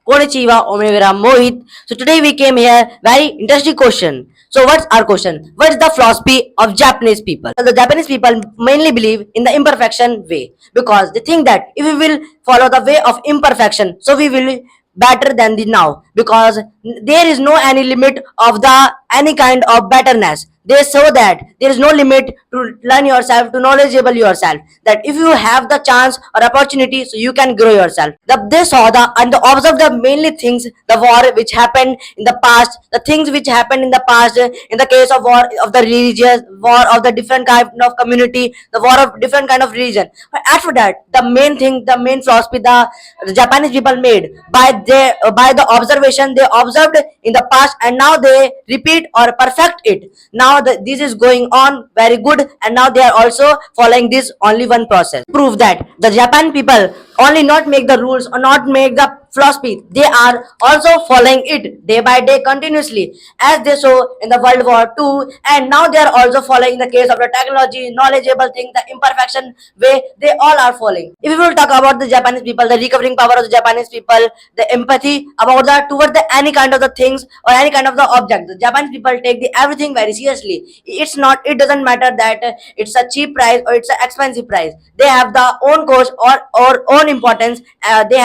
Konnichiwa, Omegara, Mohit. So today we came here, very interesting question. So what's our question? What is the philosophy of Japanese people? The Japanese people mainly believe in the imperfection way because they think that if we will follow the way of imperfection, so we will better than the now because there is no any limit of the any kind of betterness. They show that there is no limit to learn yourself, to knowledgeable yourself, that if you have the chance or opportunity, so you can grow yourself. They saw and observed the mainly things, the war which happened in the past, the things which happened in the past, in the case of war of the religious, war of the different kind of community, the war of different kind of religion. But after that, the main thing, the main philosophy the Japanese people made by the observation they observed in the past, and now they repeat or perfect it. Now this is going on very good, and now they are also following this only one process. Prove that the Japan people only not make the rules or not make the philosophy, they are also following it day by day continuously, as they saw in the World War II, and now they are also following the case of the technology, knowledgeable thing, the imperfection way, they all are following. If we will talk about the Japanese people, the recovering power of the Japanese people, the empathy about that toward the any kind of the things or any kind of the object, the Japanese people take the everything very seriously. It doesn't matter that it's a cheap price or it's an expensive price. They have the own cost or own importance. They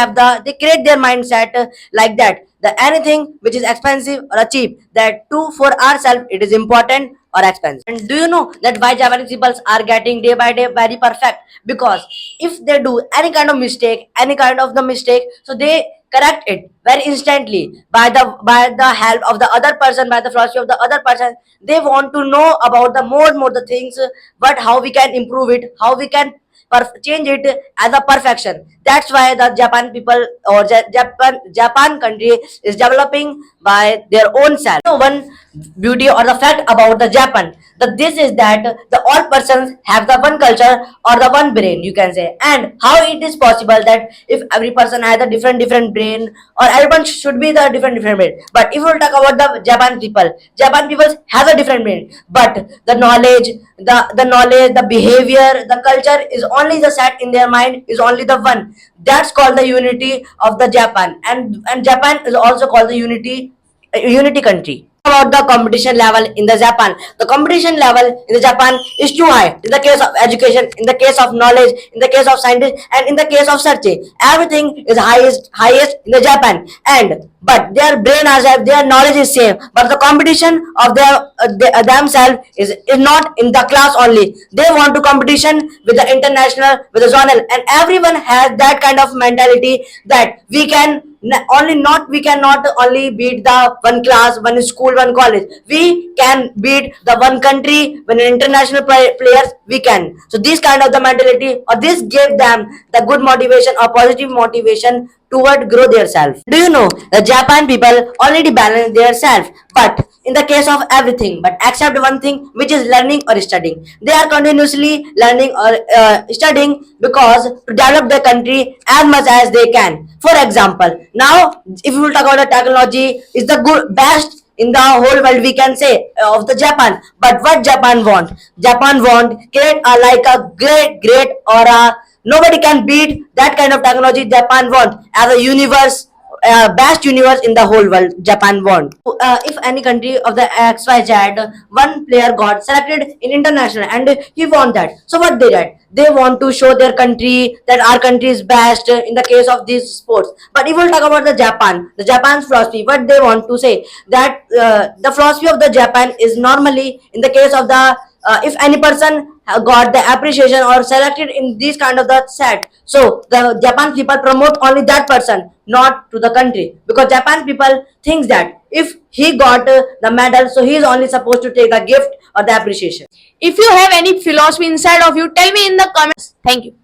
create their mindset like that, the anything which is expensive or cheap, that too for ourselves it is important or expensive. And do you know that why Japanese people are getting day by day very perfect? Because if they do any kind of the mistake, so they correct it very instantly by the help of the other person, by the philosophy of the other person. They want to know about the more the things, but how we can improve it, how we can change it as a perfection. That's why the Japan people or Japan country is developing by their own self. So one beauty or the fact about the Japan, that this is that the all persons have the one culture or the one brain, you can say. And how it is possible that if every person has a different brain, or everyone should be the different brain. But if we talk about the Japan people has a different brain, but the knowledge, the behavior, the culture is only the set in their mind, is only the one. That's called the unity of the Japan, and Japan is also called the unity country. About the competition level in the Japan, the competition level in the Japan is too high. In the case of education, in the case of knowledge, in the case of scientists, and in the case of searching, everything is highest in the Japan. And but their brain as their knowledge is same, but the competition of themselves is not in the class only. They want to competition with the international, with the zonal, and everyone has that kind of mentality that we cannot only beat the one class, one school, one college. We can beat the one country when an international players we can. So this kind of the mentality, or this gave them the good motivation or positive motivation toward grow their self. Do you know the Japan people already balance their self, but in the case of everything, but except one thing, which is learning or studying. They are continuously learning or studying because to develop the country as much as they can. For example, now if we will talk about the technology, is the good best in the whole world, we can say, of the Japan. But what Japan want create like a great or a nobody can beat that kind of technology. Japan want as a universe, best universe in the whole world. Japan want. If any country of the XYZ, one player got selected in international and he won that. So what they did? They want to show their country that our country is best in the case of these sports. But if we'll talk about the Japan's philosophy, what they want to say that the philosophy of the Japan is normally in the case of the if any person got the appreciation or selected in this kind of the set, so the Japan people promote only that person, not to the country, because Japan people thinks that if he got the medal, so he is only supposed to take the gift or the appreciation. If you have any philosophy inside of you, tell me in the comments. Thank you.